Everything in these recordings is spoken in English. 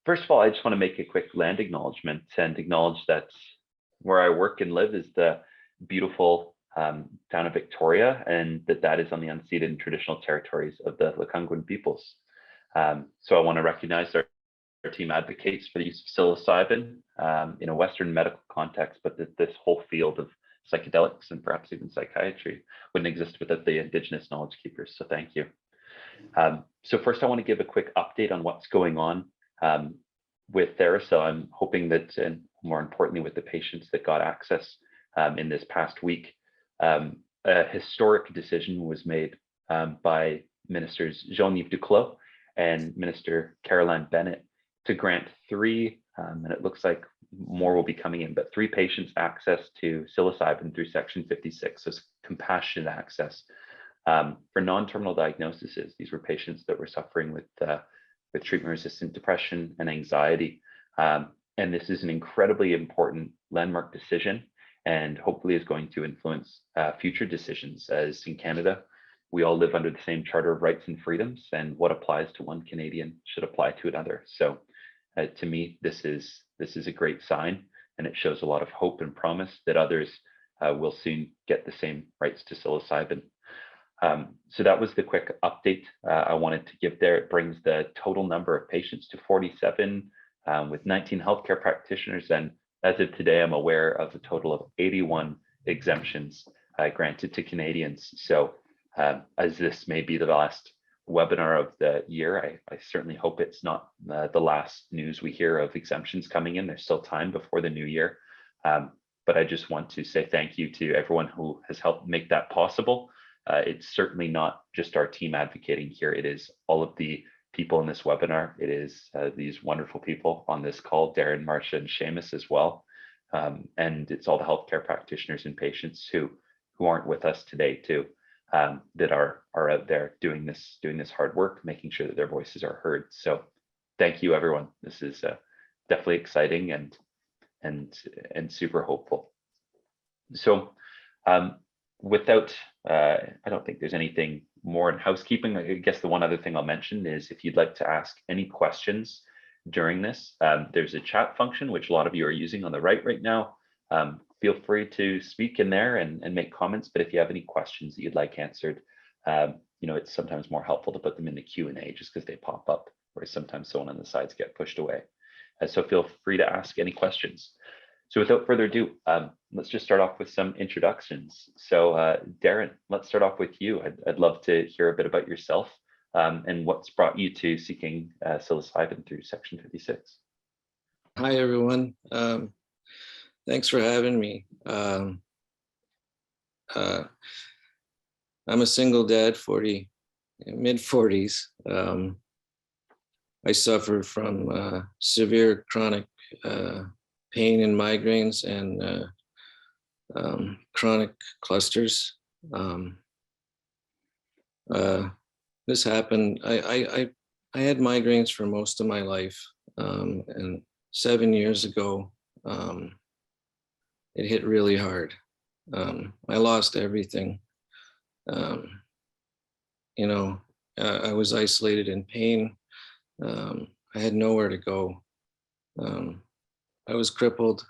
First of all, I just want to make a quick land acknowledgement and acknowledge that where I work and live is the beautiful town of Victoria, and that is on the unceded and traditional territories of the Lekwungen peoples. So I want to recognize our team advocates for the use of psilocybin in a Western medical context, but that this whole field of psychedelics and perhaps even psychiatry wouldn't exist without the Indigenous knowledge keepers. So thank you. So first, I want to give a quick update on what's going on with TheraPsil. I'm hoping that, and more importantly, with the patients that got access in this past week, a historic decision was made by Ministers Jean-Yves Duclos and Minister Caroline Bennett to grant three, and it looks like more will be coming in, but three patients access to psilocybin through Section 56, so compassionate access for non-terminal diagnoses. These were patients that were suffering with treatment-resistant depression and anxiety. And this is an incredibly important landmark decision, and hopefully is going to influence future decisions, as in Canada, we all live under the same Charter of Rights and Freedoms, and what applies to one Canadian should apply to another. So to me, this is a great sign, and it shows a lot of hope and promise that others will soon get the same rights to psilocybin. So that was the quick update I wanted to give there. It brings the total number of patients to 47 with 19 healthcare practitioners. And as of today, I'm aware of a total of 81 exemptions granted to Canadians. So as this may be the last webinar of the year, I certainly hope it's not the last news we hear of exemptions coming in. There's still time before the new year. But I just want to say thank you to everyone who has helped make that possible. It's certainly not just our team advocating here. It is all of the people in this webinar. It is these wonderful people on this call, Darren, Marcia, and Sheamus as well. And it's all the healthcare practitioners and patients who aren't with us today too, that are out there doing this hard work, making sure that their voices are heard. So thank you, everyone. This is definitely exciting and super hopeful. So without, I don't think there's anything more in housekeeping. I guess the one other thing I'll mention is if you'd like to ask any questions during this, there's a chat function, which a lot of you are using on the right now. Feel free to speak in there and make comments, but if you have any questions that you'd like answered, it's sometimes more helpful to put them in the Q&A just because they pop up, whereas sometimes someone on the sides get pushed away. So feel free to ask any questions. So without further ado, let's just start off with some introductions. So Darren, let's start off with you. I'd love to hear a bit about yourself and what's brought you to seeking psilocybin through Section 56. Hi, everyone. Thanks for having me. I'm a single dad, mid-40s. I suffer from severe chronic pain and migraines and chronic clusters. This happened, I had migraines for most of my life. And 7 years ago, it hit really hard. I lost everything. I was isolated in pain. I had nowhere to go. I was crippled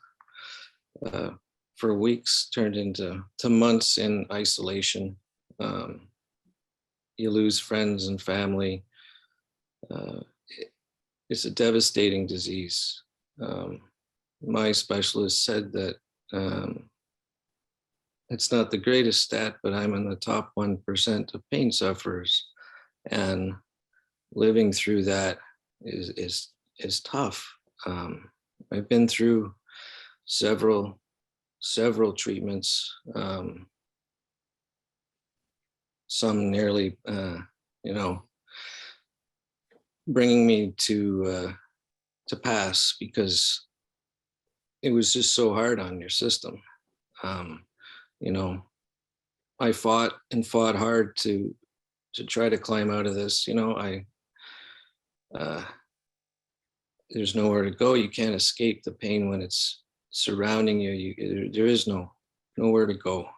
for weeks, turned into months in isolation. You lose friends and family. It's a devastating disease. My specialist said that it's not the greatest stat, but I'm in the top 1% of pain sufferers, and living through that is tough. I've been through several treatments, some nearly, bringing me to pass because it was just so hard on your system. I fought hard to try to climb out of this. There's nowhere to go. You can't escape the pain when it's surrounding you. There is nowhere to go.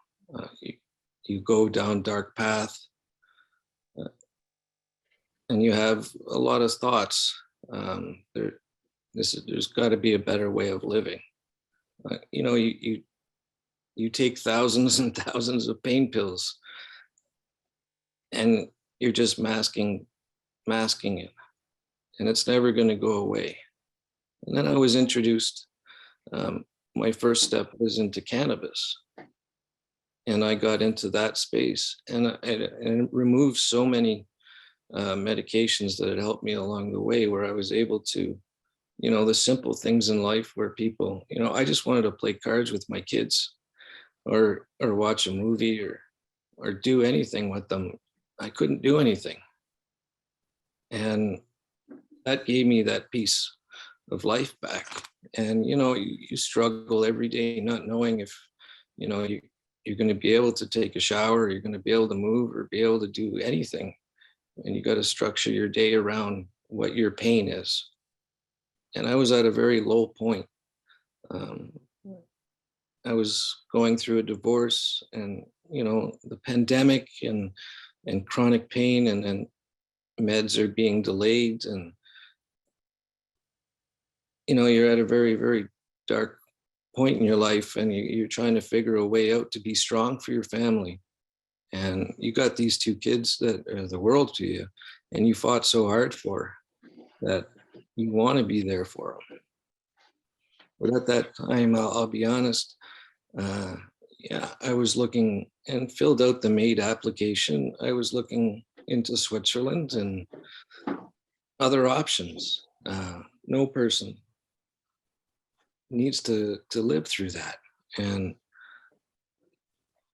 You go down dark path, and you have a lot of thoughts. there's got to be a better way of living. You know, you take thousands and thousands of pain pills, and you're just masking it, and it's never going to go away. And then I was introduced. My first step was into cannabis, and I got into that space, and it removed so many medications that had helped me along the way, where I was able to, you know, the simple things in life where people, you know, I just wanted to play cards with my kids, or watch a movie, or do anything with them. I couldn't do anything. And that gave me that piece of life back. And, you know, you struggle every day not knowing if, you know, you're going to be able to take a shower, you're going to be able to move or be able to do anything. And you got to structure your day around what your pain is. And I was at a very low point. I was going through a divorce, and, you know, the pandemic and chronic pain, and meds are being delayed, and, you know, you're at a very, very dark point in your life, and you're trying to figure a way out to be strong for your family. And you got these two kids that are the world to you, and you fought so hard for, that you want to be there for them. But at that time, I'll be honest, yeah, I was looking and filled out the MAID application. I was looking into Switzerland and other options. No person needs to live through that. And,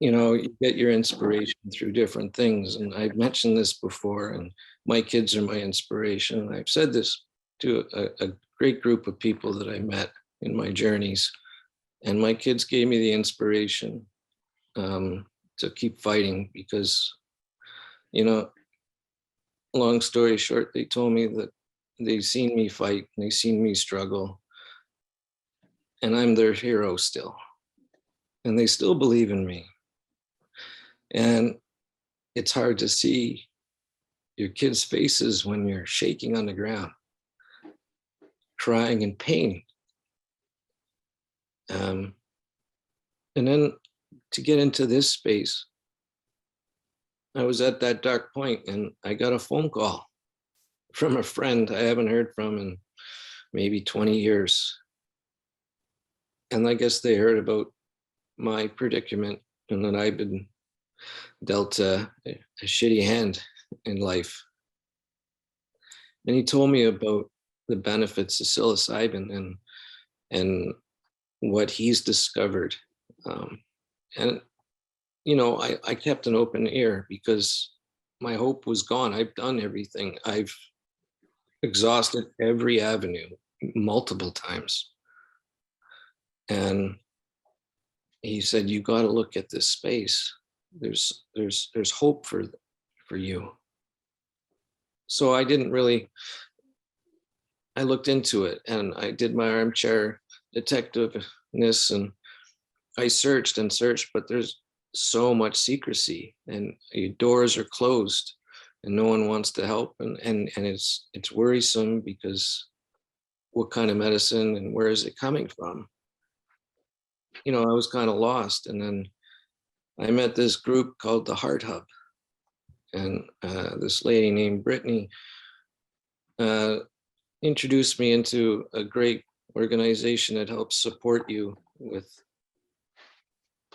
you know, you get your inspiration through different things. And I've mentioned this before, and my kids are my inspiration. I've said this to a great group of people that I met in my journeys. And my kids gave me the inspiration to keep fighting, because, you know, long story short, they told me that they've seen me fight, and they've seen me struggle, and I'm their hero still. And they still believe in me. And it's hard to see your kids' faces when you're shaking on the ground, crying in pain. And then to get into this space, I was at that dark point, and I got a phone call from a friend I haven't heard from in maybe 20 years. And I guess they heard about my predicament, and that I've been dealt a shitty hand in life. And he told me about the benefits of psilocybin, and what he's discovered. And, you know, I kept an open ear, because my hope was gone. I've done everything. I've exhausted every avenue multiple times. And he said, you got to look at this space. There's hope for you. So I didn't really, I looked into it, and I did my armchair detectiveness, and I searched and searched, but there's so much secrecy, and your doors are closed, and no one wants to help. And it's worrisome, because what kind of medicine and where is it coming from? You know, I was kind of lost. And then I met this group called the Heart Hub, and this lady named Brittany introduced me into a great organization that helps support you with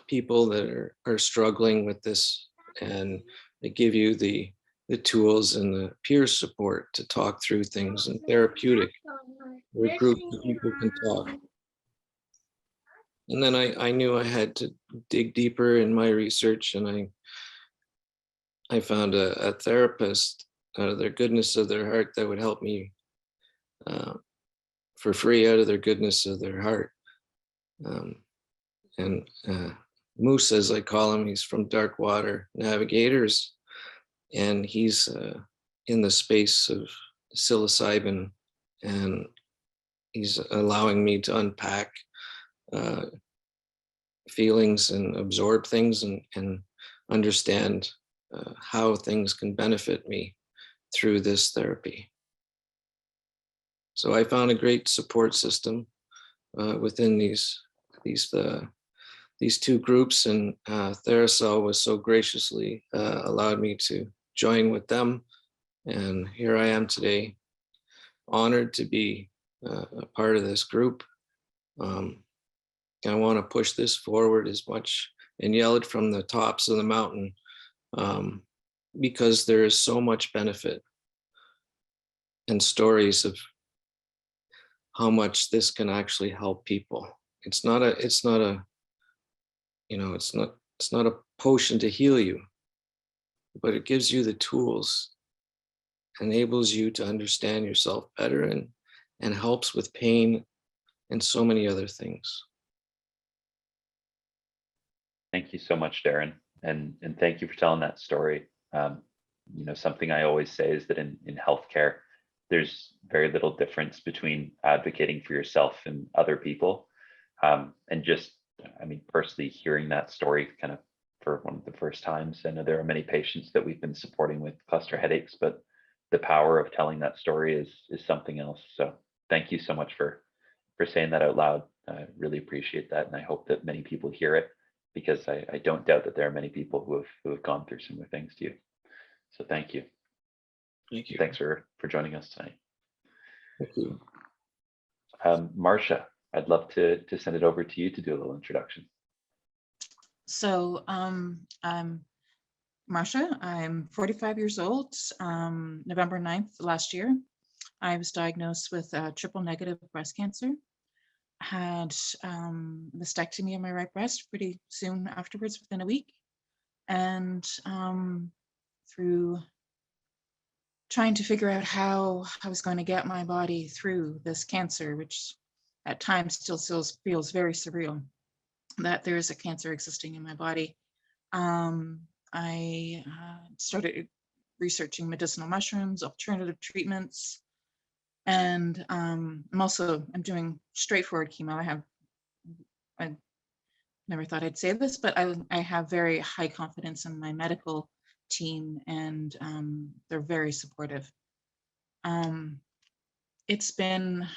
people that are struggling with this, and they give you the tools and the peer support to talk through things, and therapeutic, where groups of people can talk. And then I knew I had to dig deeper in my research, and I found a therapist out of their goodness of their heart that would help me for free out of their goodness of their heart. And Moose, as I call him, he's from Dark Water Navigators, and he's in the space of psilocybin, and he's allowing me to unpack feelings and absorb things, and understand how things can benefit me through this therapy. So I found a great support system within these two groups, and TheraPsil was so graciously allowed me to join with them. And here I am today, honored to be a part of this group. I want to push this forward as much and yell it from the tops of the mountain, because there is so much benefit and stories of how much this can actually help people. It's not a potion to heal you, but it gives you the tools, enables you to understand yourself better, and helps with pain and so many other things. Thank you so much, Darren, and thank you for telling that story. Something I always say is that in healthcare, there's very little difference between advocating for yourself and other people. And just, personally hearing that story kind of for one of the first times, I know there are many patients that we've been supporting with cluster headaches, but the power of telling that story is something else. So thank you so much for saying that out loud. I really appreciate that. And I hope that many people hear it, because I don't doubt that there are many people who have gone through similar things to you. So thank you. Thank you. Thanks for joining us tonight. Thank you. Marcia, I'd love to send it over to you to do a little introduction. So I'm Marcia. I'm 45 years old. November 9th last year, I was diagnosed with triple negative breast cancer. Had mastectomy of my right breast pretty soon afterwards, within a week. And through trying to figure out how I was going to get my body through this cancer, which at times still feels very surreal, that there is a cancer existing in my body. I started researching medicinal mushrooms, alternative treatments, and I'm doing straightforward chemo. I never thought I'd say this, but I have very high confidence in my medical team, and they're very supportive. It's been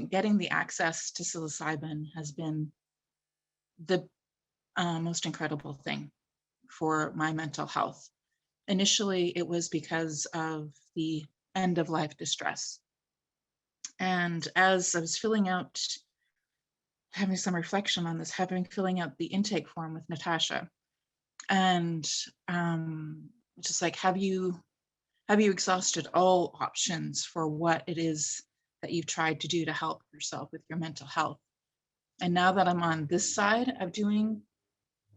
getting the access to psilocybin has been the most incredible thing for my mental health. Initially, it was because of the end of life distress. And as I was having some reflection on this, filling out the intake form with Natasha, and just like, have you exhausted all options for what it is that you've tried to do to help yourself with your mental health? And now that I'm on this side of doing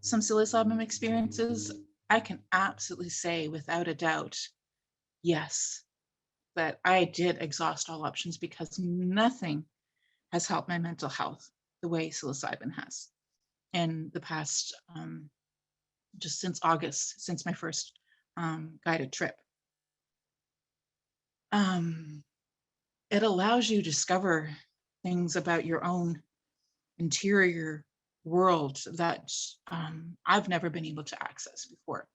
some psilocybin experiences, I can absolutely say without a doubt, yes, that I did exhaust all options, because nothing has helped my mental health the way psilocybin has in the past, just since August, since my first guided trip. It allows you to discover things about your own interior world that I've never been able to access before.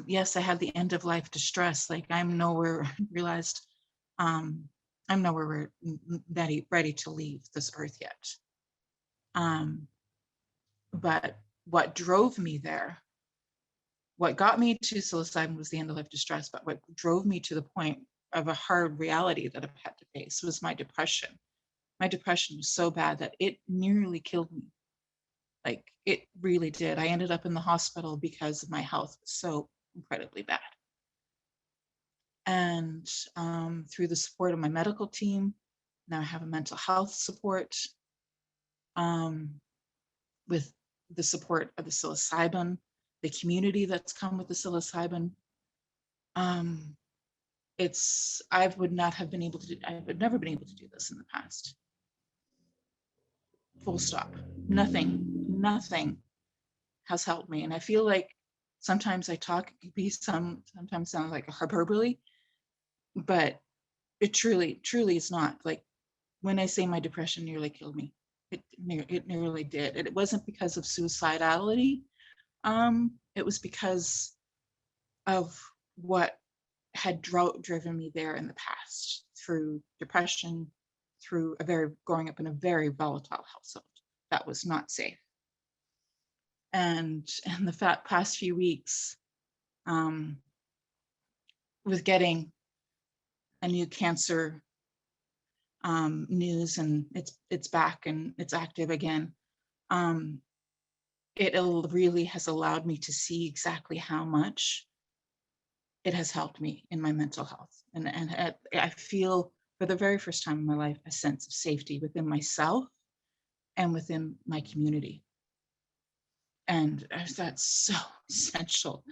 Yes, I had the end of life distress. Like, I'm nowhere ready to leave this earth yet. But what drove me there, what got me to psilocybin, was the end of life distress. But what drove me to the point of a hard reality that I've had to face was my depression. My depression was so bad that it nearly killed me. Like, it really did. I ended up in the hospital because my health was so incredibly bad. And through the support of my medical team, now I have a mental health support, with the support of the psilocybin, the community that's come with the psilocybin. I would never been able to do this in the past. Full stop. Nothing has helped me. And I feel like sometimes I talk, sometimes sound like a hyperbole, but it truly is not. Like, when I say my depression nearly killed me, it nearly did. It wasn't because of suicidality. It was because of what had driven me there in the past through depression, through growing up in a very volatile household that was not safe. And in the past few weeks, with getting a new cancer news, and it's back and it's active again, it really has allowed me to see exactly how much it has helped me in my mental health. And I feel for the very first time in my life a sense of safety within myself and within my community. And that's so essential,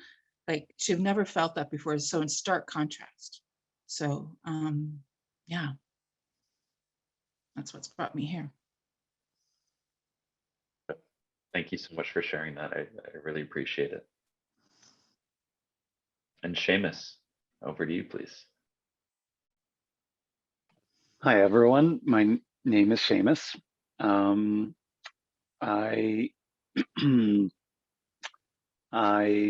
like to have never felt that before, so in stark contrast. So yeah, that's what's brought me here. Thank you so much for sharing that. I really appreciate it. And Sheamus, over to you, please. Hi, everyone. My name is Sheamus. I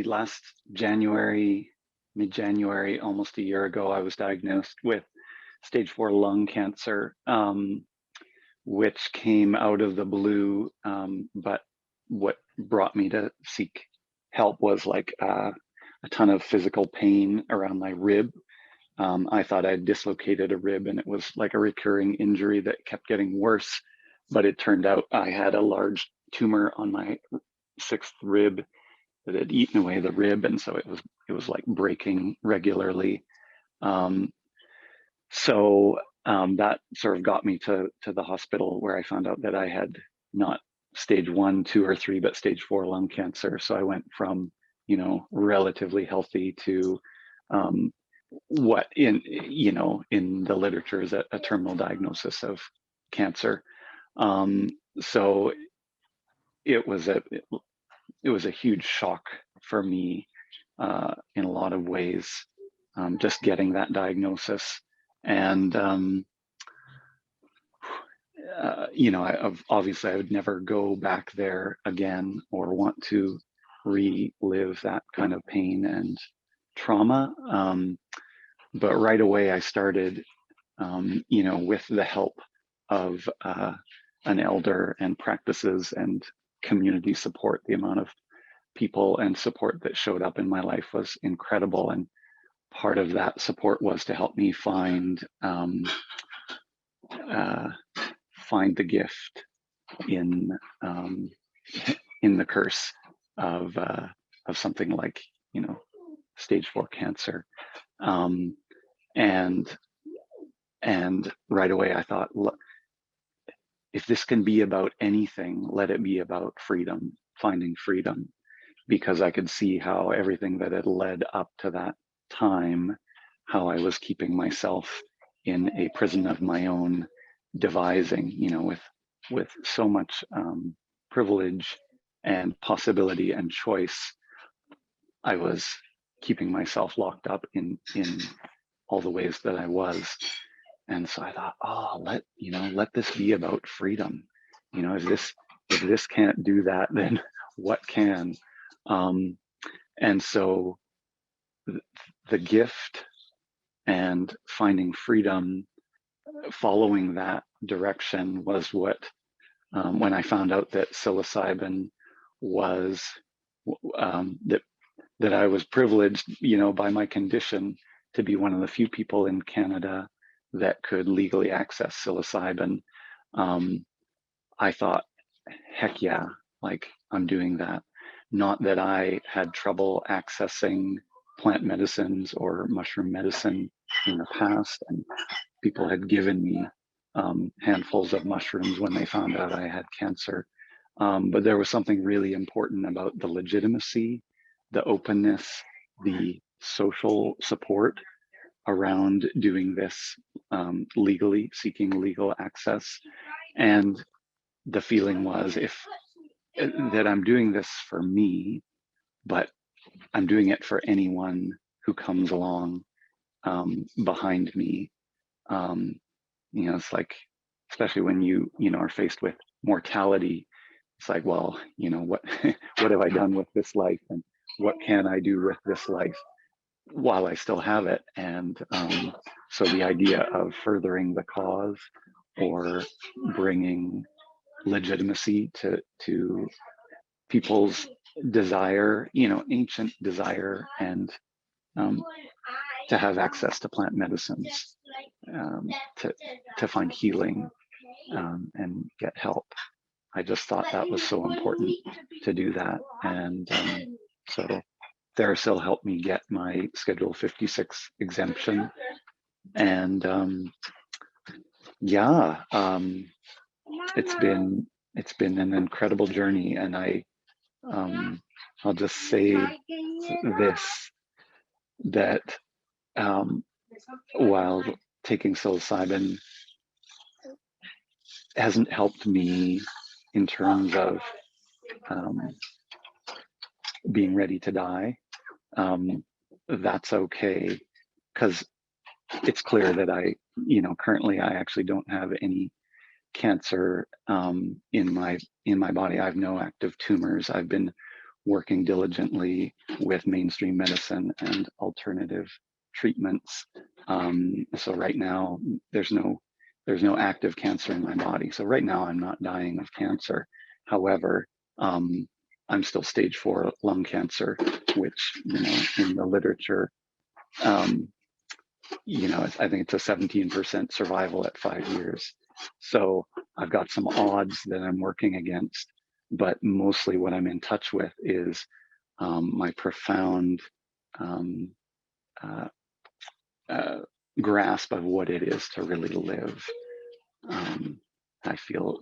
last January, mid-January, almost a year ago, I was diagnosed with stage 4 lung cancer, which came out of the blue. But what brought me to seek help was like a ton of physical pain around my rib. I thought I'd dislocated a rib, and it was like a recurring injury that kept getting worse. But it turned out I had a large tumor on my 6th rib that had eaten away the rib, and so it was like breaking regularly. So that sort of got me to the hospital, where I found out that I had not stage 1, 2, or 3, but stage 4 lung cancer. So I went from, you know, relatively healthy to what in the literature is a terminal diagnosis of cancer. So it was a huge shock for me in a lot of ways, just getting that diagnosis. And obviously I would never go back there again or want to relive that kind of pain and trauma. But right away I started, with the help of an elder and practices and community support. The amount of people and support that showed up in my life was incredible. And part of that support was to help me find the gift in the curse of something like, stage 4 cancer. And right away I thought, look, if this can be about anything, let it be about freedom, finding freedom, because I could see how everything that had led up to that time, how I was keeping myself in a prison of my own devising, with so much privilege and possibility and choice. I was keeping myself locked up in all the ways that I was. And so I thought, let this be about freedom. If this can't do that, then what can? And so the gift and finding freedom, following that direction, was what, when I found out that psilocybin was, that I was privileged, by my condition, to be one of the few people in Canada that could legally access psilocybin. I thought, heck yeah, like I'm doing that. Not that I had trouble accessing plant medicines or mushroom medicine in the past, and people had given me handfuls of mushrooms when they found out I had cancer. But there was something really important about the legitimacy, the openness, the social support around doing this legally, seeking legal access. And the feeling was that I'm doing this for me, but I'm doing it for anyone who comes along behind me. It's like, especially when you are faced with mortality, it's like, well, what what have I done with this life, and what can I do with this life? while I still have it. And so the idea of furthering the cause or bringing legitimacy to people's desire, ancient desire, and to have access to plant medicines, to find healing, and get help. I just thought that was so important to do that. And so TheraPsil helped me get my Schedule 56 exemption. And yeah, it's been an incredible journey. And I'll just say this, that while taking psilocybin hasn't helped me in terms of being ready to die, that's okay, because it's clear that currently I actually don't have any cancer in my body. I have no active tumors. I've been working diligently with mainstream medicine and alternative treatments. So right now there's no active cancer in my body. So right now I'm not dying of cancer. However, I'm still stage 4 lung cancer, which, in the literature, I think it's a 17% survival at 5 years. So I've got some odds that I'm working against, but mostly what I'm in touch with is my profound grasp of what it is to really live. I feel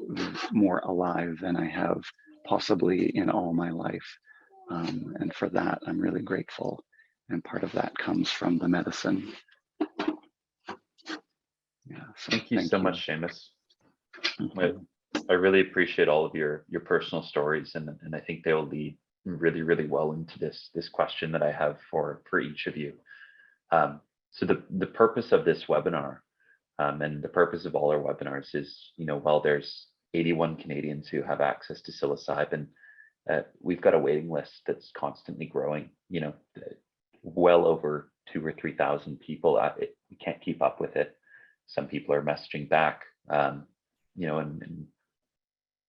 more alive than I have possibly in all my life. And for that, I'm really grateful. And part of that comes from the medicine. Yeah, so Thank you so much, Sheamus. I really appreciate all of your personal stories, and I think they will lead really, really well into this question that I have for each of you. So the purpose of this webinar, and the purpose of all our webinars is, while there's 81 Canadians who have access to psilocybin, we've got a waiting list that's constantly growing. Well over 2,000 or 3,000 people. We can't keep up with it. Some people are messaging back, and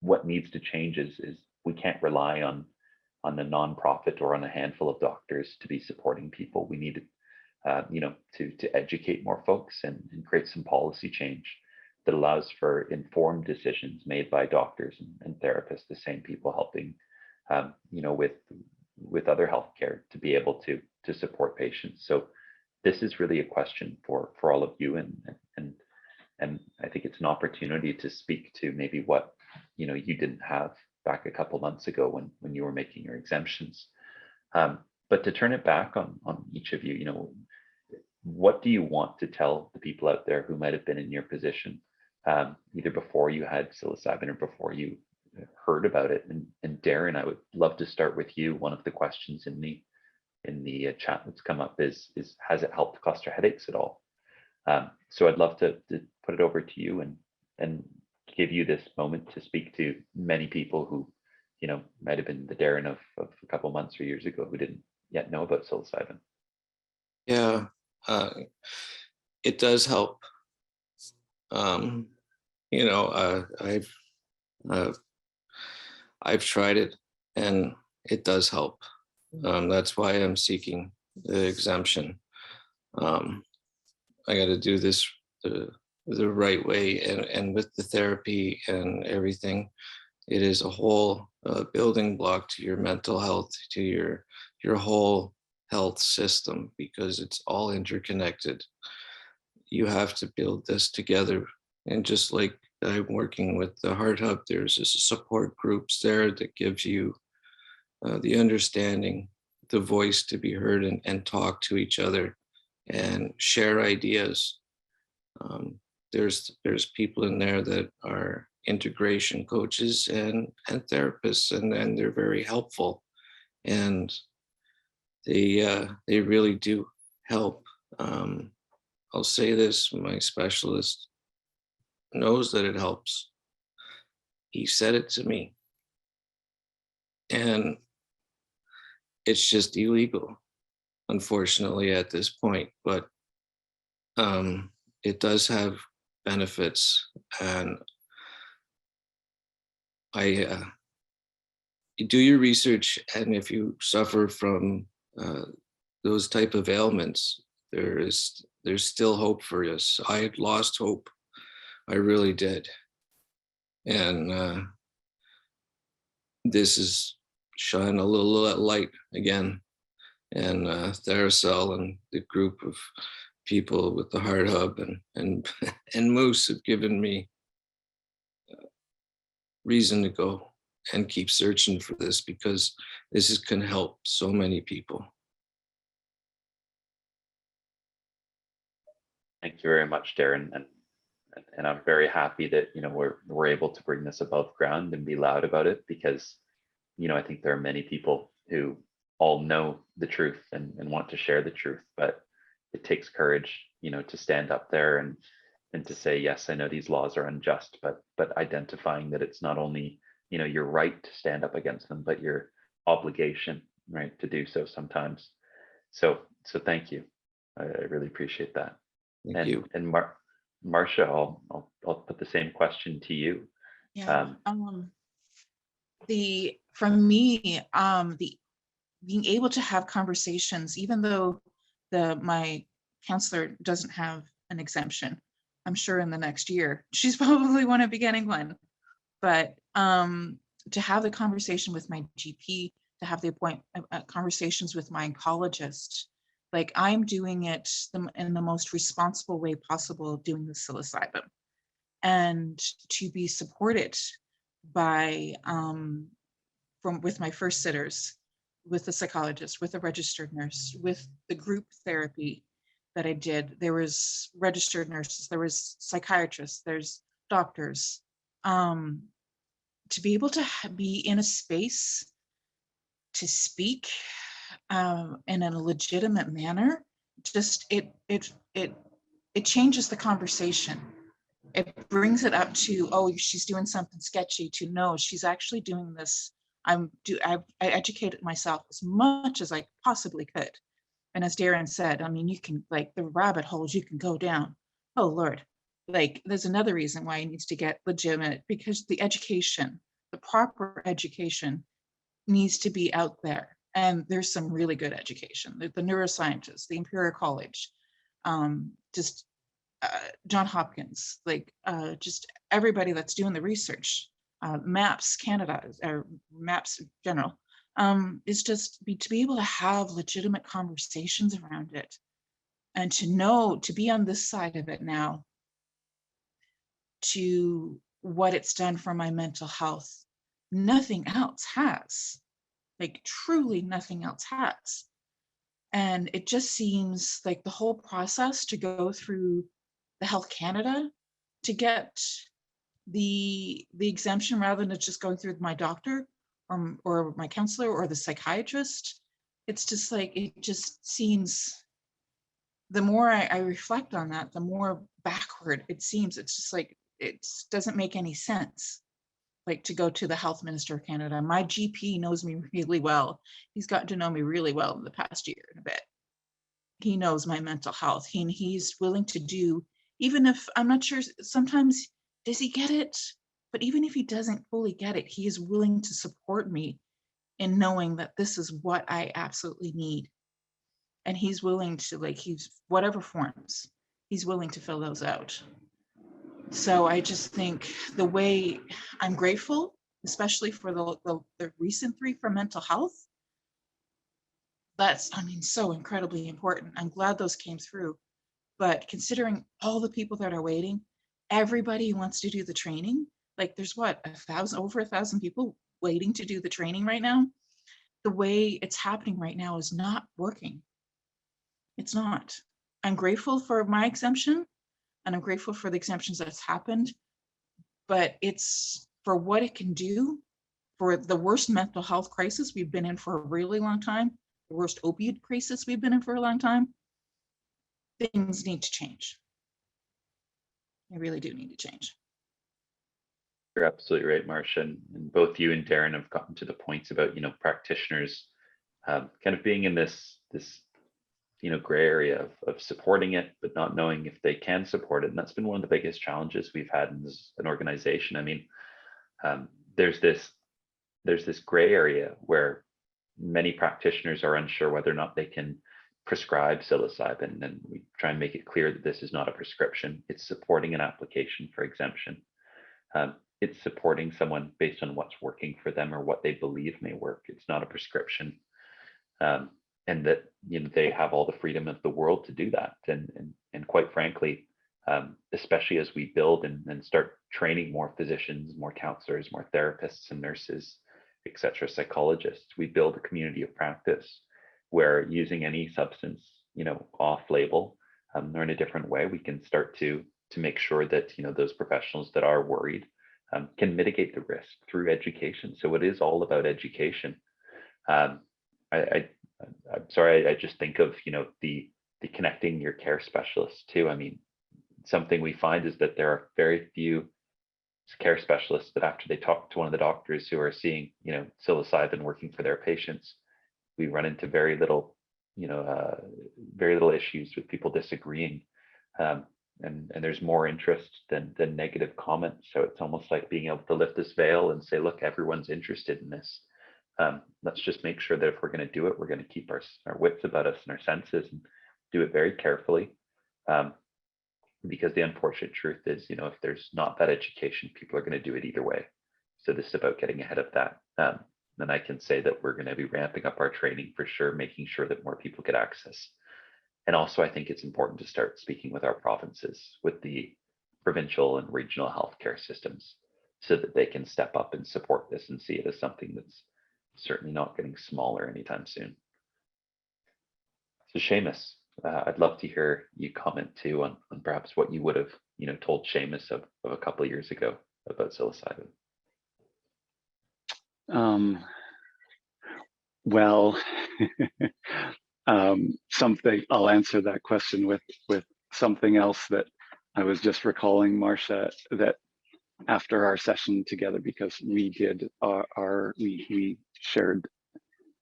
what needs to change is we can't rely on the nonprofit or on a handful of doctors to be supporting people. We need to educate more folks and create some policy change that allows for informed decisions made by doctors and therapists, the same people helping with other healthcare to be able to support patients. So this is really a question for all of you, and I think it's an opportunity to speak to maybe what you didn't have back a couple months ago when you were making your exemptions. But to turn it back on each of you, what do you want to tell the people out there who might have been in your position, either before you had psilocybin or before you heard about it? And Darren, I would love to start with you. One of the questions in the chat that's come up is has it helped cluster headaches at all? So I'd love to put it over to you and give you this moment to speak to many people who might have been the Darren of a couple months or years ago who didn't yet know about psilocybin. Yeah, it does help. I've tried it and it does help. That's why I'm seeking the exemption. I got to do this the right way, and with the therapy and everything, it is a whole building block to your mental health, to your whole health system, because it's all interconnected. You have to build this together. And just like I'm working with the Heart Hub, there's support groups there that gives you the understanding, the voice to be heard and talk to each other and share ideas. There's people in there that are integration coaches and therapists, and they're very helpful, and they really do help. I'll say this: my specialist knows that it helps. He said it to me, and it's just illegal. unfortunately, at this point, but it does have benefits. And you do your research, and if you suffer from those type of ailments, there's still hope for us. I had lost hope. I really did. And this is shine a little light again. And TheraPsil and the group of people with the Heart Hub and and Moose have given me reason to go and keep searching for this, because can help so many people. Thank you very much, Darren. And I'm very happy that, we're able to bring this above ground and be loud about it, because, I think there are many people who all know the truth and want to share the truth, but it takes courage, to stand up there and to say, yes, I know these laws are unjust, but identifying that it's not only, your right to stand up against them, but your obligation, right, to do so sometimes. So thank you. I really appreciate that. Thank you. And Marcia, I'll put the same question to you. Yeah. For me, the being able to have conversations, even though my counselor doesn't have an exemption, I'm sure in the next year she's probably want to be getting one. But to have the conversation with my GP, to have the conversations with my oncologist, like I'm doing it in the most responsible way possible, doing the psilocybin, and to be supported by with my first sitters, with the psychologist, with a registered nurse, with the group therapy that I did. There was registered nurses, there was psychiatrists, there's doctors. To be able to be in a space to speak in a legitimate manner, just it changes the conversation. It brings it up to, oh, she's doing something sketchy, to no, she's actually doing this. I educated myself as much as I possibly could. And as Darren said, I mean, you can, like, the rabbit holes you can go down. Oh, Lord. Like, there's another reason why it needs to get legitimate, because the education, the proper education needs to be out there. And there's some really good education. The neuroscientists, the Imperial College, just John Hopkins, just everybody that's doing the research, MAPS Canada, or MAPS in general, is just to be able to have legitimate conversations around it, and to be on this side of it now, to what it's done for my mental health. Nothing else has, like truly nothing else has. And it just seems like the whole process to go through the Health Canada to get the exemption, rather than just going through my doctor or my counselor or the psychiatrist, it's just like, it just seems, the more I reflect on that, the more backward it seems. It's just like, it doesn't make any sense, like, to go to the Health Minister of Canada. My GP knows me really well. He's gotten to know me really well in the past year and a bit. He knows my mental health. He's willing to do, even if I'm not sure, sometimes does he get it? But even if he doesn't fully get it, he is willing to support me in knowing that this is what I absolutely need. And he's willing to, like, he's whatever forms, he's willing to fill those out. So I just think the way I'm grateful, especially for the recent 3 for mental health, that's, I mean, so incredibly important. I'm glad those came through. But considering all the people that are waiting, everybody who wants to do the training, like there's what, over 1,000 people waiting to do the training right now. The way it's happening right now is not working. It's not. I'm grateful for my exemption, and I'm grateful for the exemptions that's happened, but it's for what it can do for the worst mental health crisis we've been in for a really long time, the worst opioid crisis we've been in for a long time. Things need to change. They really do need to change. You're absolutely right, Marcia, and both you and Darren have gotten to the points about, practitioners kind of being in this gray area of supporting it, but not knowing if they can support it. And that's been one of the biggest challenges we've had as an organization. I mean, there's this gray area where many practitioners are unsure whether or not they can prescribe psilocybin, and we try and make it clear that this is not a prescription. It's supporting an application for exemption. It's supporting someone based on what's working for them or what they believe may work. It's not a prescription. And that they have all the freedom of the world to do that. And quite frankly, especially as we build and start training more physicians, more counselors, more therapists and nurses, etc., psychologists, we build a community of practice where using any substance, off-label or in a different way, we can start to make sure that those professionals that are worried can mitigate the risk through education. So it is all about education. I'm sorry, I just think of the connecting your care specialists too. I mean, something we find is that there are very few care specialists that after they talk to one of the doctors who are seeing psilocybin working for their patients, we run into very little issues with people disagreeing, and there's more interest than negative comments. So it's almost like being able to lift this veil and say, look, everyone's interested in this. Let's just make sure that if we're going to do it, we're going to keep our wits about us and our senses and do it very carefully. Because the unfortunate truth is, if there's not that education, people are going to do it either way. So this is about getting ahead of that. And I can say that we're going to be ramping up our training for sure, making sure that more people get access. And also, I think it's important to start speaking with our provinces, with the provincial and regional healthcare systems, so that they can step up and support this and see it as something that's certainly not getting smaller anytime soon. So Sheamus, I'd love to hear you comment too on perhaps what you would have told Sheamus of a couple of years ago about psilocybin. Well, something, I'll answer that question with something else that I was just recalling, Marcia, that after our session together, because we did we shared,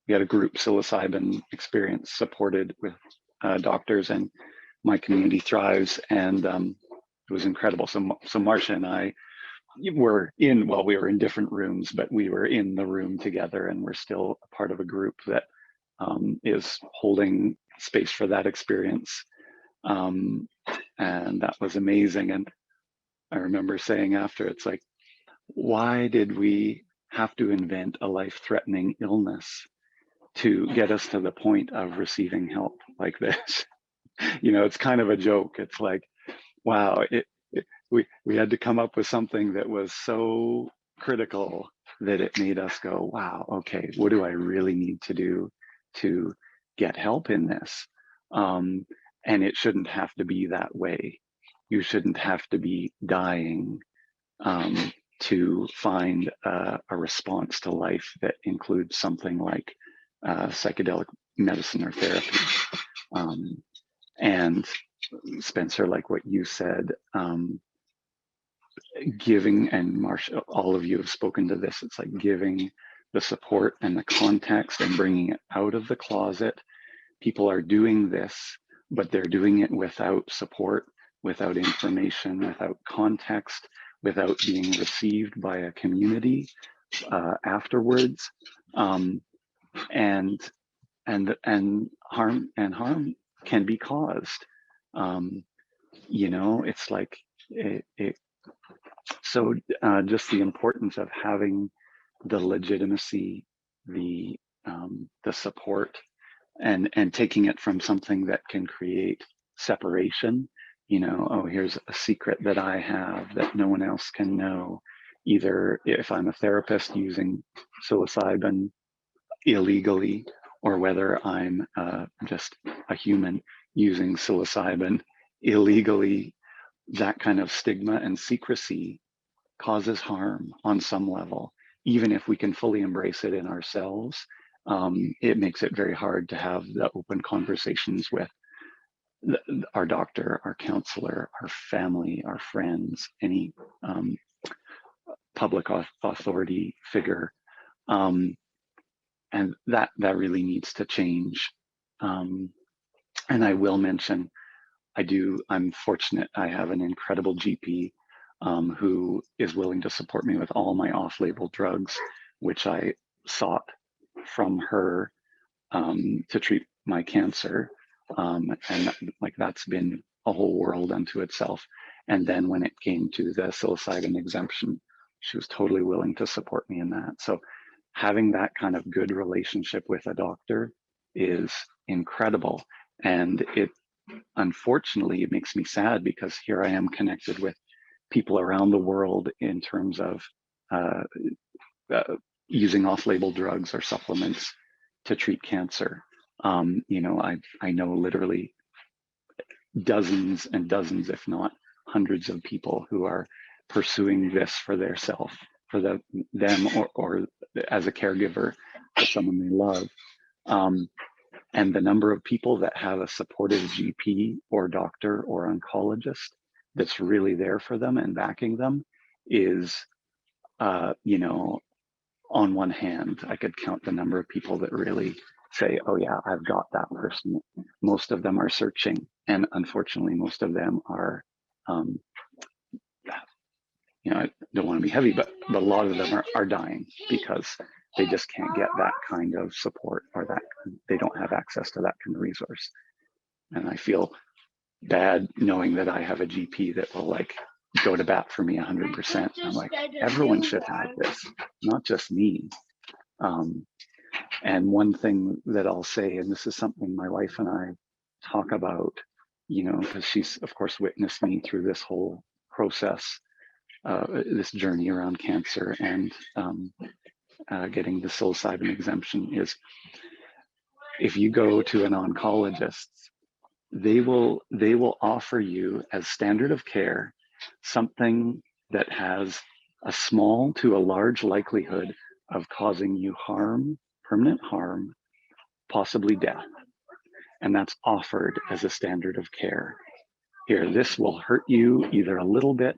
we had a group psilocybin experience supported with doctors, and my community thrives, and it was incredible. So Marcia and I were we were in different rooms, but we were in the room together, and we're still a part of a group that is holding space for that experience. And that was amazing. And I remember saying after, it's like, why did we have to invent a life-threatening illness to get us to the point of receiving help like this? It's kind of a joke. It's like, wow, we had to come up with something that was so critical that it made us go, wow, okay, what do I really need to do to get help in this? And it shouldn't have to be that way. You shouldn't have to be dying to find a response to life that includes something like psychedelic medicine or therapy. And Spencer, like what you said, giving, and Marcia, all of you have spoken to this, it's like giving the support and the context and bringing it out of the closet. People are doing this, but they're doing it without support, without information, without context, without being received by a community afterwards, and harm can be caused. It's like so just the importance of having the legitimacy, the support, and taking it from something that can create separation. Oh, here's a secret that I have that no one else can know. Either if I'm a therapist using psilocybin illegally, or whether I'm just a human using psilocybin illegally, that kind of stigma and secrecy causes harm on some level. Even if we can fully embrace it in ourselves, it makes it very hard to have the open conversations with our doctor, our counselor, our family, our friends, any public authority figure. And that really needs to change. And I will mention, I'm fortunate. I have an incredible GP who is willing to support me with all my off-label drugs, which I sought from her to treat my cancer. And like that's been a whole world unto itself. And then when it came to the psilocybin exemption, she was totally willing to support me in that. So having that kind of good relationship with a doctor is incredible. And it, unfortunately, it makes me sad because here I am connected with people around the world in terms of uh, using off-label drugs or supplements to treat cancer. I know literally dozens and dozens, if not hundreds of people who are pursuing this for their self, for them or as a caregiver for someone they love. And the number of people that have a supportive GP or doctor or oncologist that's really there for them and backing them is, on one hand, I could count the number of people that really say, oh yeah, I've got that person. Most of them are searching. And unfortunately, most of them are, I don't want to be heavy, but a lot of them are dying because they just can't get that kind of support, or that they don't have access to that kind of resource. And I feel bad knowing that I have a GP that will like go to bat for me 100%. I'm like, everyone should have this, not just me. And one thing that I'll say, and this is something my wife and I talk about, because she's of course witnessed me through this whole process, this journey around cancer and getting the psilocybin exemption, is if you go to an oncologist, they will offer you as standard of care something that has a small to a large likelihood of causing you harm, permanent harm, possibly death. And that's offered as a standard of care. Here, this will hurt you either a little bit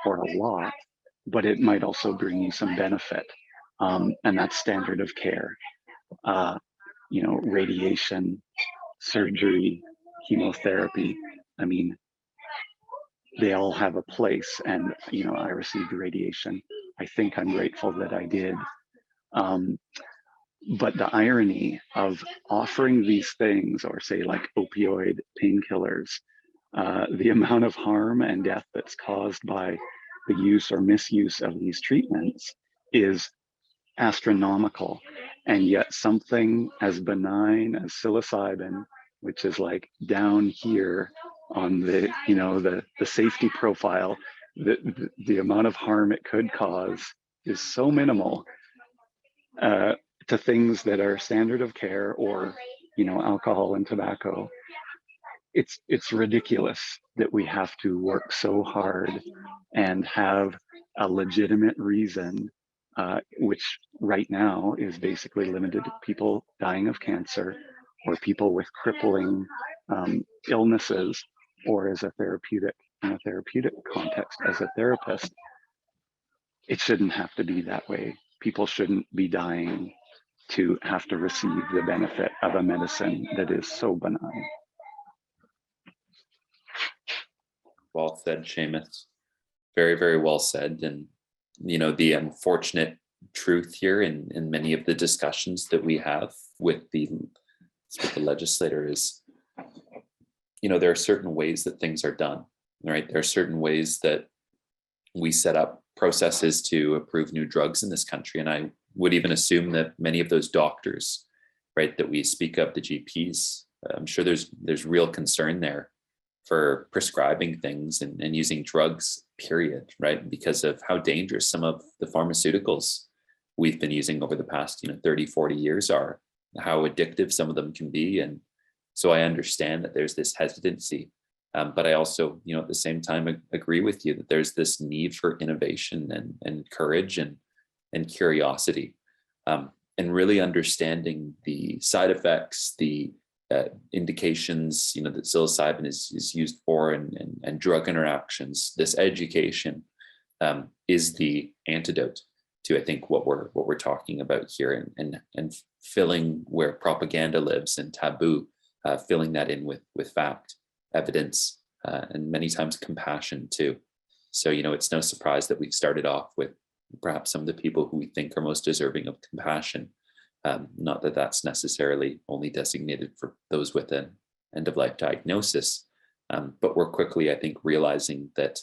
or a lot, but it might also bring you some benefit. And that's standard of care. Radiation, surgery, chemotherapy. I mean, they all have a place, and I received radiation. I think I'm grateful that I did. But the irony of offering these things, or say like opioid painkillers, the amount of harm and death that's caused by the use or misuse of these treatments is astronomical. And yet something as benign as psilocybin, which is like down here on the safety profile, the amount of harm it could cause is so minimal to things that are standard of care, or alcohol and tobacco. It's ridiculous that we have to work so hard and have a legitimate reason, which right now is basically limited to people dying of cancer or people with crippling illnesses, or as a therapeutic, in a therapeutic context as a therapist. It shouldn't have to be that way. People shouldn't be dying to have to receive the benefit of a medicine that is so benign. Well said, Sheamus. Very, very well said. And, the unfortunate truth here in many of the discussions that we have with the legislator is, there are certain ways that things are done, right? There are certain ways that we set up processes to approve new drugs in this country. And I would even assume that many of those doctors, right, that we speak of, the GPs, I'm sure there's real concern there for prescribing things and using drugs, period, right? Because of how dangerous some of the pharmaceuticals we've been using over the past, 30, 40 years are, how addictive some of them can be. And so I understand that there's this hesitancy, but I also, at the same time, agree with you that there's this need for innovation and courage and curiosity, and really understanding the side effects, the indications, that psilocybin is used for, and drug interactions. This education is the antidote to, I think, what we're talking about here, and filling where propaganda lives and taboo filling that in with fact, evidence, and many times compassion too. So, it's no surprise that we've started off with perhaps some of the people who we think are most deserving of compassion. Not that that's necessarily only designated for those with an end-of-life diagnosis, but we're quickly, I think, realizing that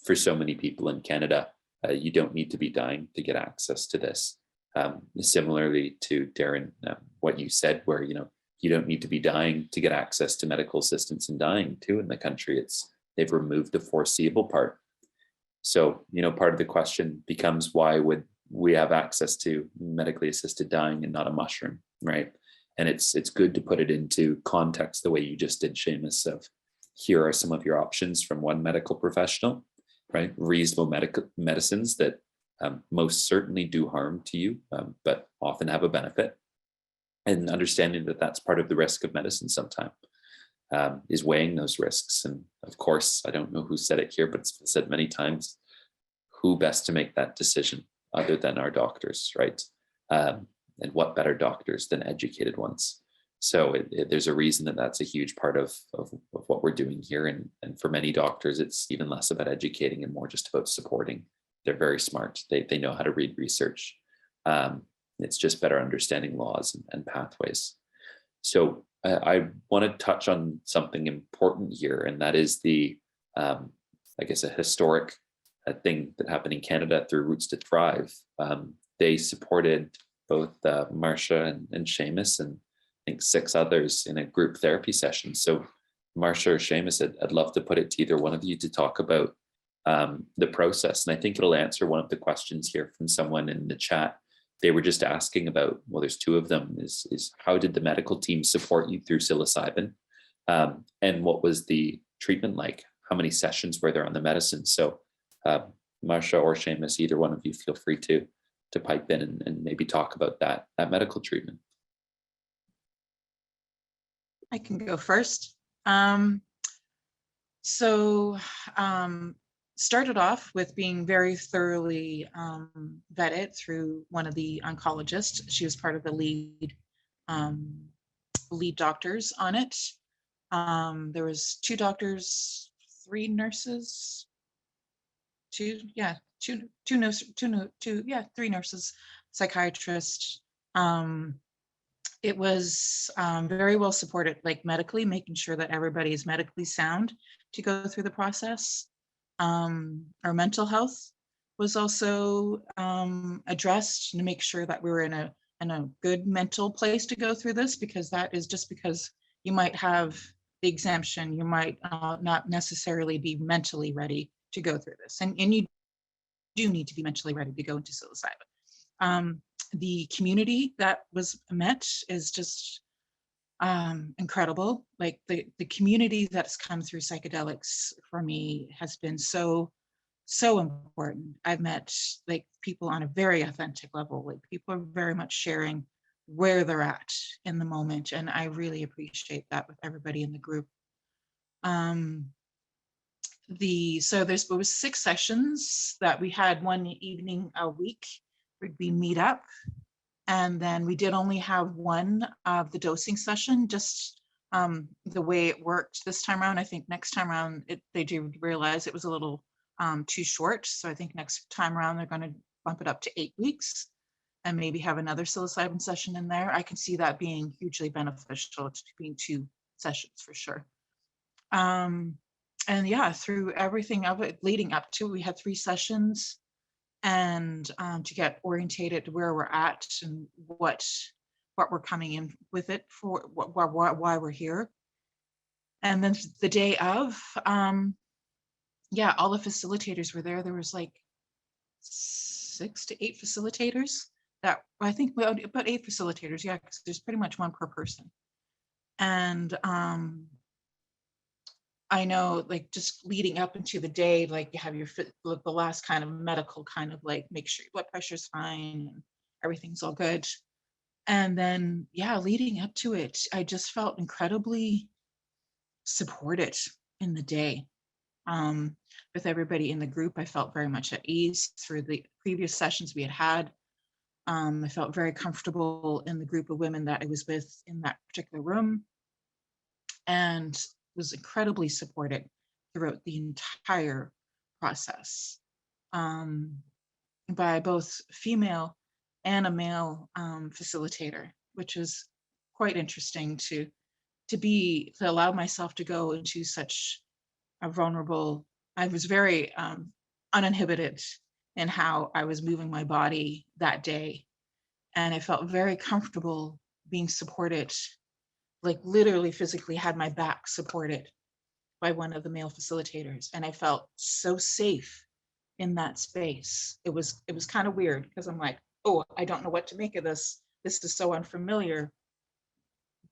for so many people in Canada, you don't need to be dying to get access to this. Similarly to Darren, what you said, where you don't need to be dying to get access to medical assistance and dying too in the country. They've removed the foreseeable part. So, part of the question becomes, why would we have access to medically assisted dying and not a mushroom, right? And it's good to put it into context the way you just did, Sheamus, of here are some of your options from one medical professional, right? Reasonable medicines that most certainly do harm to you, but often have a benefit. And understanding that that's part of the risk of medicine sometimes, is weighing those risks. And of course, I don't know who said it here, but it's been said many times, who best to make that decision other than our doctors, right? And what better doctors than educated ones? So there's a reason that that's a huge part of what we're doing here. And for many doctors, it's even less about educating and more just about supporting. They're very smart. They know how to read research. It's just better understanding laws and pathways. So I want to touch on something important here, and that is the, I guess, a historic thing that happened in Canada through Roots to Thrive. They supported both Marcia and Sheamus, and I think 6 others in a group therapy session. So Marcia or Sheamus, I'd love to put it to either one of you to talk about the process. And I think it'll answer one of the questions here from someone in the chat. They were just asking about, well, there's 2 of them, is how did the medical team support you through psilocybin? And what was the treatment like? How many sessions were there on the medicine? So Marcia or Sheamus, either one of you, feel free to pipe in and maybe talk about that medical treatment. I can go first. Started off with being very thoroughly vetted through one of the oncologists. She was part of the lead doctors on it. There was 2 doctors, 3 nurses, 3 nurses, psychiatrist. It was very well supported, like medically, making sure that everybody is medically sound to go through the process. Our mental health was also addressed to make sure that we were in a good mental place to go through this, because that is just because you might have the exemption, you might not necessarily be mentally ready to go through this. And you do need to be mentally ready to go into psilocybin. The community that was met is just incredible. Like the community that's come through psychedelics for me has been so important. I've met like people on a very authentic level. Like people are very much sharing where they're at in the moment, and I really appreciate that with everybody in the group. So there was 6 sessions that we had, one evening a week. We meet up, and then we did only have one of the dosing session, just the way it worked this time around. I think next time around they do realize it was a little too short. So I think next time around they're going to bump it up to 8 weeks and maybe have another psilocybin session in there. I can see that being hugely beneficial to being 2 sessions for sure. And yeah, through everything of it leading up to, we had 3 sessions. And to get orientated to where we're at and what we're coming in with it for, why we're here. And then the day of, all the facilitators were there. There was like 6 to 8 facilitators. That I think about 8 facilitators, yeah, because there's pretty much 1 per person. And I know, like, just leading up into the day, like you have the last kind of medical kind of like make sure your blood pressure's fine and everything's all good. And then, leading up to it, I just felt incredibly supported in the day. With everybody in the group, I felt very much at ease through the previous sessions we had. I felt very comfortable in the group of women that I was with in that particular room. and was incredibly supported throughout the entire process, by both female and a male facilitator, which is quite interesting to allow myself to go into such a vulnerable. I was very uninhibited in how I was moving my body that day, and I felt very comfortable being supported, like literally physically had my back supported by one of the male facilitators, and I felt so safe in that space. It was kind of weird because I'm like, oh, I don't know what to make of this. This is so unfamiliar,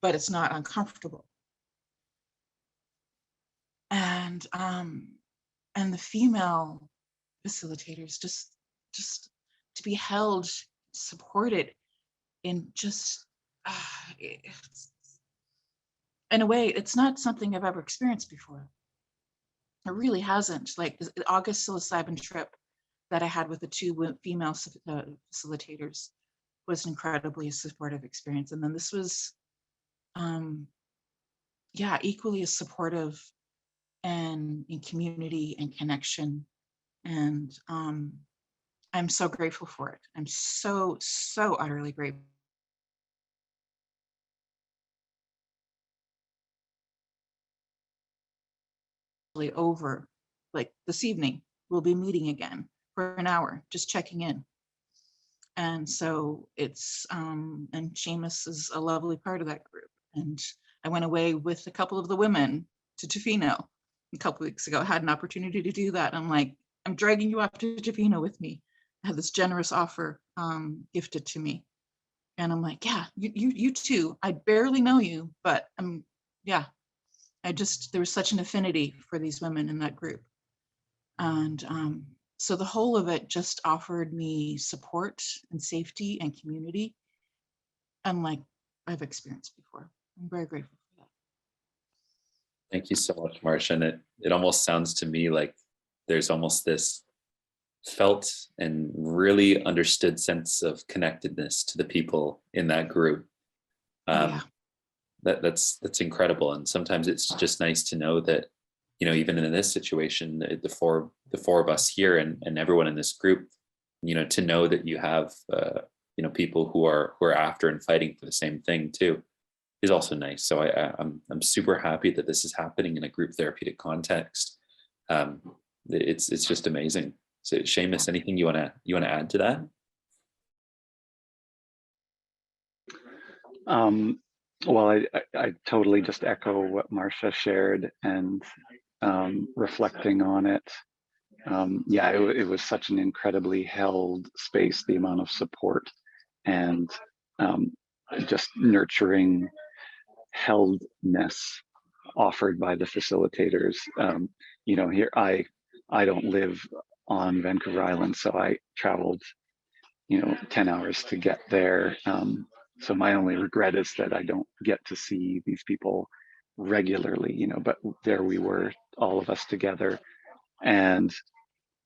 but it's not uncomfortable. And the female facilitators just to be held, supported in just in a way, it's not something I've ever experienced before. It really hasn't. Like the August psilocybin trip that I had with the two female facilitators was an incredibly supportive experience. And then this was, equally as supportive and in community and connection. And I'm so grateful for it. I'm so utterly grateful. Over, like this evening, we'll be meeting again for an hour, just checking in. And so it's, and Sheamus is a lovely part of that group. And I went away with a couple of the women to Tofino a couple of weeks ago. I had an opportunity to do that. I'm like, I'm dragging you up to Tofino with me. I had this generous offer gifted to me. And I'm like, yeah, you too. I barely know you, but there was such an affinity for these women in that group. And so the whole of it just offered me support and safety and community, unlike I've experienced before. I'm very grateful for that. Thank you so much, Marcia. And it almost sounds to me like there's almost this felt and really understood sense of connectedness to the people in that group. That's incredible. And sometimes it's just nice to know that, you know, even in this situation, the four of us here and everyone in this group, you know, to know that you have you know, people who are after and fighting for the same thing too, is also nice. So I'm super happy that this is happening in a group therapeutic context. It's just amazing. So Sheamus, anything you wanna add to that? Well, I totally just echo what Marcia shared, and reflecting on it. It was such an incredibly held space, the amount of support and just nurturing heldness offered by the facilitators. You know, here I don't live on Vancouver Island, so I traveled, you know, 10 hours to get there. So my only regret is that I don't get to see these people regularly, you know, but there we were, all of us together. And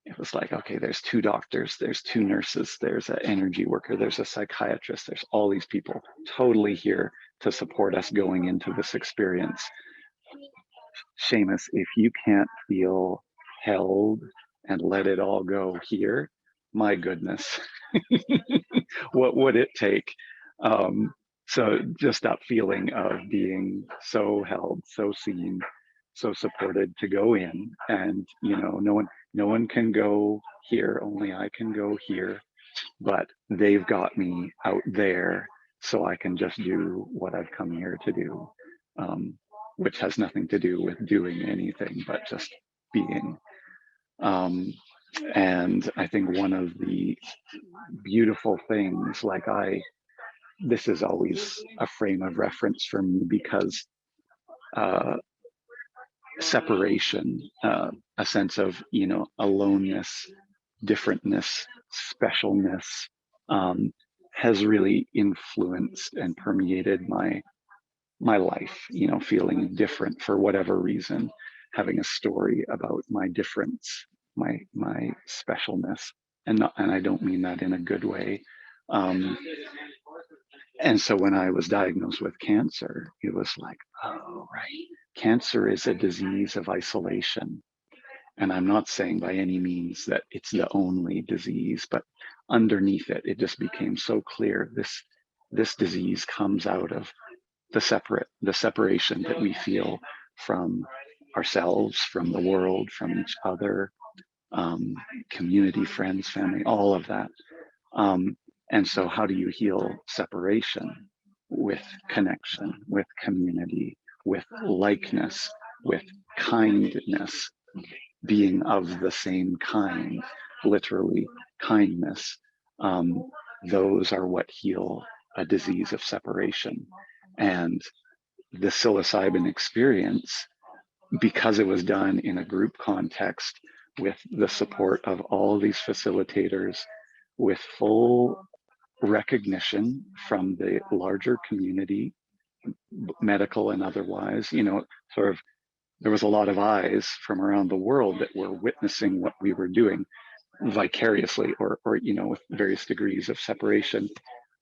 it was like, okay, there's 2 doctors, there's 2 nurses, there's an energy worker, there's a psychiatrist, there's all these people totally here to support us going into this experience. Sheamus, if you can't feel held and let it all go here, my goodness, what would it take? So just that feeling of being so held, so seen, so supported to go in, and you know, no one can go here, only I can go here, but they've got me out there, so I can just do what I've come here to do, which has nothing to do with doing anything, but just being. And I think one of the beautiful things, this is always a frame of reference for me, because separation, a sense of, you know, aloneness, differentness, specialness, has really influenced and permeated my life, you know, feeling different for whatever reason, having a story about my difference, my specialness, and I don't mean that in a good way. And so when I was diagnosed with cancer, it was like, oh, right. Cancer is a disease of isolation. And I'm not saying by any means that it's the only disease, but underneath it, it just became so clear this disease comes out of the separation that we feel from ourselves, from the world, from each other, community, friends, family, all of that. And so how do you heal separation? With connection, with community, with likeness, with kindness, being of the same kind, literally kindness. Those are what heal a disease of separation. And the psilocybin experience, because it was done in a group context with the support of all these facilitators, with full recognition from the larger community, medical and otherwise, sort of there was a lot of eyes from around the world that were witnessing what we were doing vicariously or with various degrees of separation.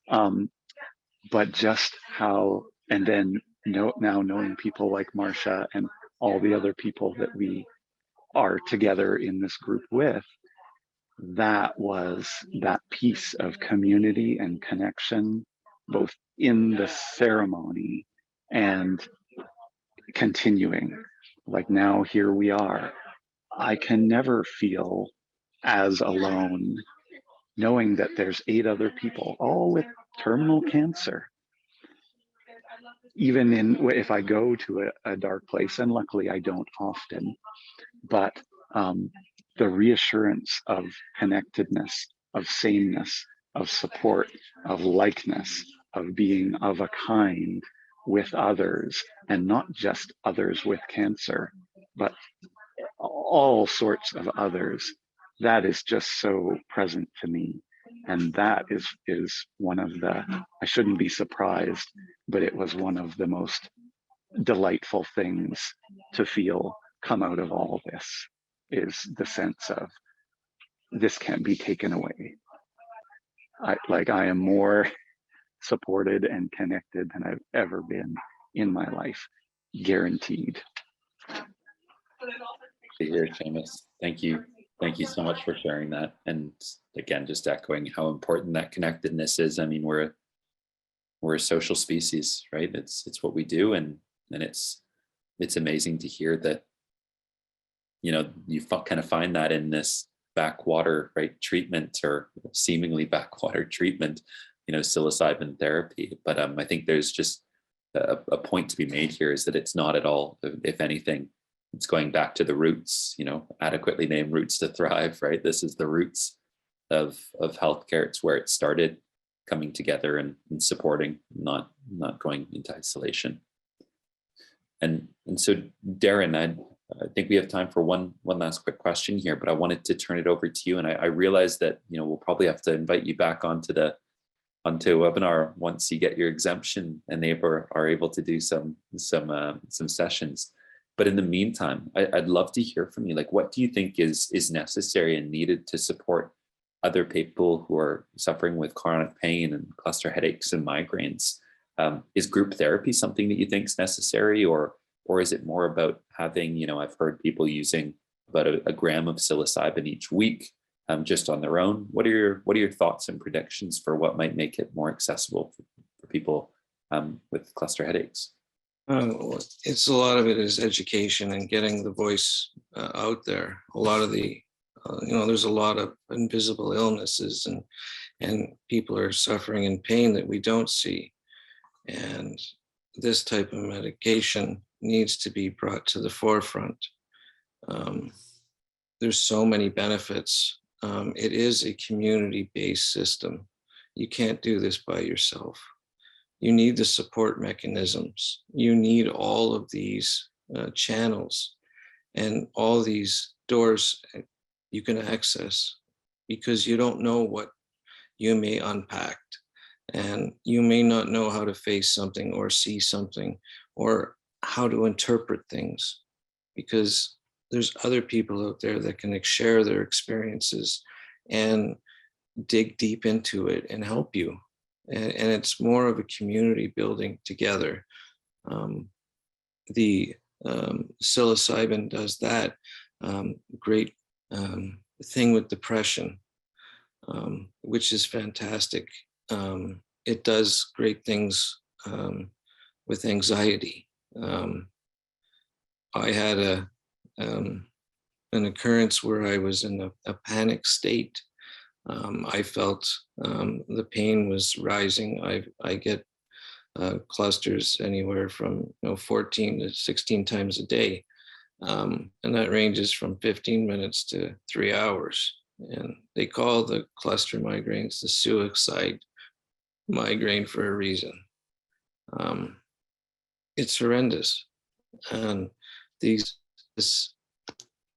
But just how, and then now knowing people like Marcia and all the other people that we are together in this group with, that was that piece of community and connection, both in the ceremony and continuing. Like now, here we are. I can never feel as alone knowing that there's 8 other people, all with terminal cancer. Even if I go to a dark place, and luckily I don't often, but the reassurance of connectedness, of sameness, of support, of likeness, of being of a kind with others, and not just others with cancer, but all sorts of others, that is just so present to me. And that is one of the, I shouldn't be surprised, but it was one of the most delightful things to feel come out of all this, is the sense of this can't be taken away. I am more supported and connected than I've ever been in my life, guaranteed. To hear, Sheamus. Thank you. Thank you so much for sharing that. And again, just echoing how important that connectedness is. I mean, we're a social species, right? It's what we do, and it's amazing to hear that, you kind of find that in this backwater, right, treatment, or seemingly backwater treatment, psilocybin therapy. But I think there's just a point to be made here, is that it's not at all, if anything, it's going back to the roots, adequately named Roots to Thrive, right? This is the roots of healthcare. It's where it started, coming together and supporting, not going into isolation. And so, Darren, I think we have time for one last quick question here, but I wanted to turn it over to you. And I realize that, we'll probably have to invite you back onto a webinar once you get your exemption and they are able to do some sessions. But in the meantime, I'd love to hear from you. Like, what do you think is necessary and needed to support other people who are suffering with chronic pain and cluster headaches and migraines? Is group therapy something that you think is necessary, or is it more about having, I've heard people using about a gram of psilocybin each week, just on their own? What are your thoughts and predictions for what might make it more accessible for people with cluster headaches? It's a lot of it is education and getting the voice out there. A lot of the, there's a lot of invisible illnesses and people are suffering in pain that we don't see. And this type of medication needs to be brought to the forefront. There's so many benefits. It is a community-based system. You can't do this by yourself. You need the support mechanisms. You need all of these channels and all these doors you can access, because you don't know what you may unpack, and you may not know how to face something or see something or how to interpret things, because there's other people out there that can share their experiences and dig deep into it and help you. and it's more of a community building together. The psilocybin does that great thing with depression, which is fantastic. It does great things with anxiety. I had an occurrence where I was in a panic state. I felt the pain was rising. I get clusters anywhere from 14 to 16 times a day. And that ranges from 15 minutes to 3 hours. And they call the cluster migraines the suicide migraine for a reason. It's horrendous. And this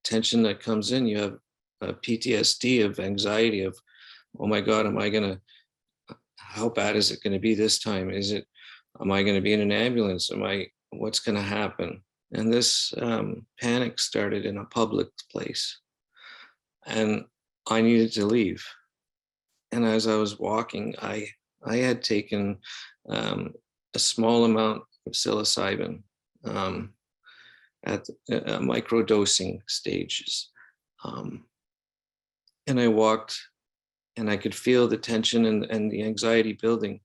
tension that comes in, you have PTSD of anxiety of, oh my God, how bad is it going to be this time? Am I going to be in an ambulance? What's going to happen? And this panic started in a public place, and I needed to leave. And as I was walking, I had taken a small amount of psilocybin at microdosing stages. And I walked, and I could feel the tension and the anxiety building.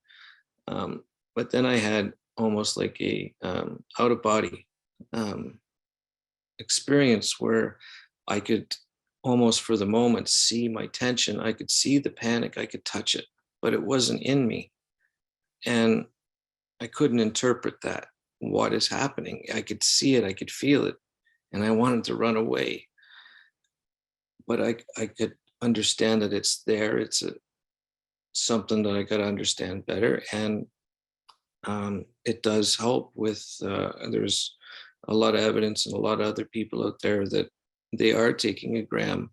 But then I had almost like a out of body experience where I could almost for the moment see my tension. I could see the panic. I could touch it, but it wasn't in me. And I couldn't interpret that. What is happening? I could see it. I could feel it. And I wanted to run away. But I could understand that it's there. It's something that I got to understand better. And it does help with, there's a lot of evidence and a lot of other people out there that they are taking a gram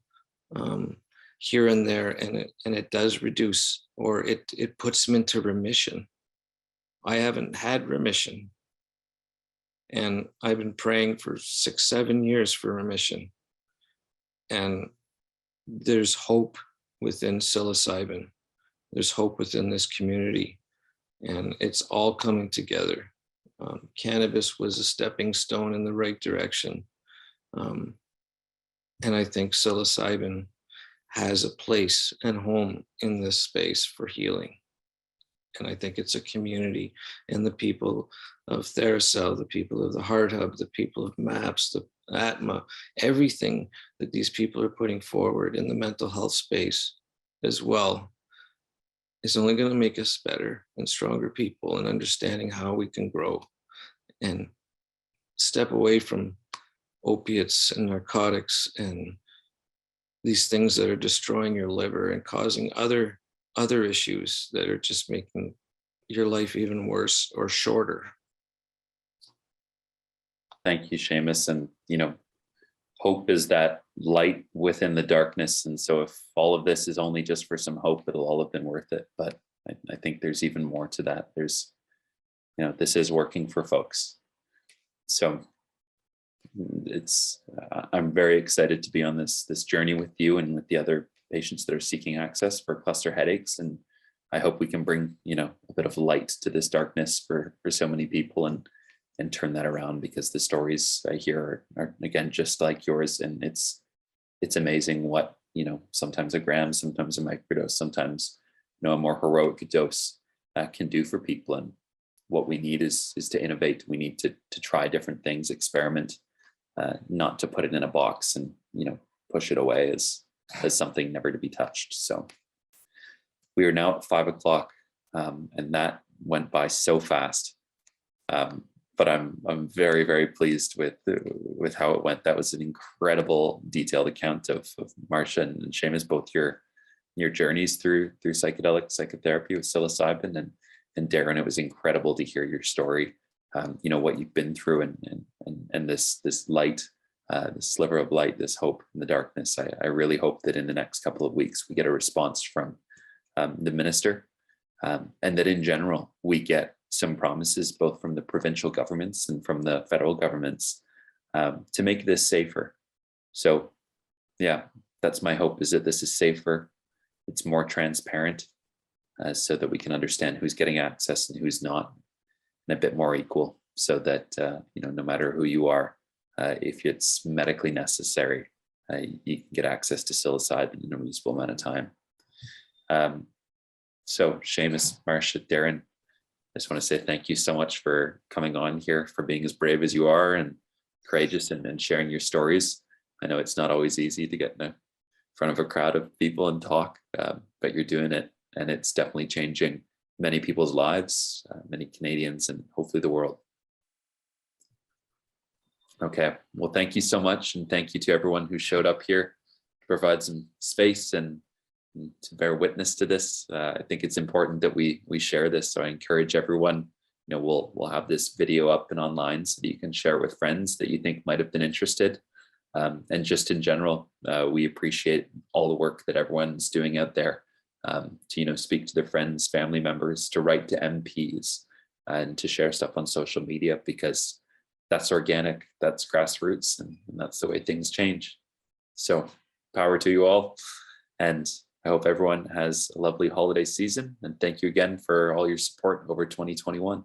here and there, and it does reduce, or it puts them into remission. I haven't had remission, and I've been praying for 6-7 years for remission. And there's hope within psilocybin. There's hope within this community, and it's all coming together. Cannabis was a stepping stone in the right direction. And I think psilocybin has a place and home in this space for healing. And I think it's a community, and the people of TheraPsil, the people of the Heart Hub, the people of MAPS, the ATMA, everything that these people are putting forward in the mental health space as well is only going to make us better and stronger people, and understanding how we can grow and step away from opiates and narcotics and these things that are destroying your liver and causing other issues that are just making your life even worse or shorter. Thank you, Sheamus. And, hope is that light within the darkness. And so if all of this is only just for some hope, it'll all have been worth it. But I think there's even more to that. There's, this is working for folks. So I'm very excited to be on this journey with you and with the other patients that are seeking access for cluster headaches. And I hope we can bring, a bit of light to this darkness for so many people and turn that around, because the stories I hear are again, just like yours. And it's amazing what, sometimes a gram, sometimes a microdose, sometimes, a more heroic dose can do for people. And what we need is to innovate. We need to try different things, experiment, not to put it in a box and, push it away as something never to be touched. So we are now at 5 o'clock, and that went by so fast. But I'm very, very pleased with how it went. That was an incredible detailed account of Marcia and Sheamus, both your journeys through psychedelic psychotherapy with psilocybin, and Darren, it was incredible to hear your story. What you've been through and this light, this sliver of light, this hope in the darkness. I really hope that in the next couple of weeks we get a response from the minister, and that in general we get some promises both from the provincial governments and from the federal governments to make this safer. So yeah, that's my hope, is that this is safer, it's more transparent, so that we can understand who's getting access and who's not, and a bit more equal, so that no matter who you are, if it's medically necessary, you can get access to psilocybin in a reasonable amount of time. So Sheamus, Marcia, Darren, I just want to say thank you so much for coming on here, for being as brave as you are and courageous and sharing your stories. I know it's not always easy to get in front of a crowd of people and talk, but you're doing it, and it's definitely changing many people's lives, many Canadians, and hopefully the world. Okay, well, thank you so much, and thank you to everyone who showed up here to provide some space and to bear witness to this. I think it's important that we share this, so I encourage everyone. We'll have this video up and online so that you can share it with friends that you think might have been interested. And just in general, we appreciate all the work that everyone's doing out there, to speak to their friends, family members, to write to MPs, and to share stuff on social media, because that's organic, that's grassroots, and that's the way things change. So power to you all, and I hope everyone has a lovely holiday season, and thank you again for all your support over 2021.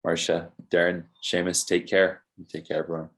Marcia, Darren, Sheamus, take care. Take care, everyone.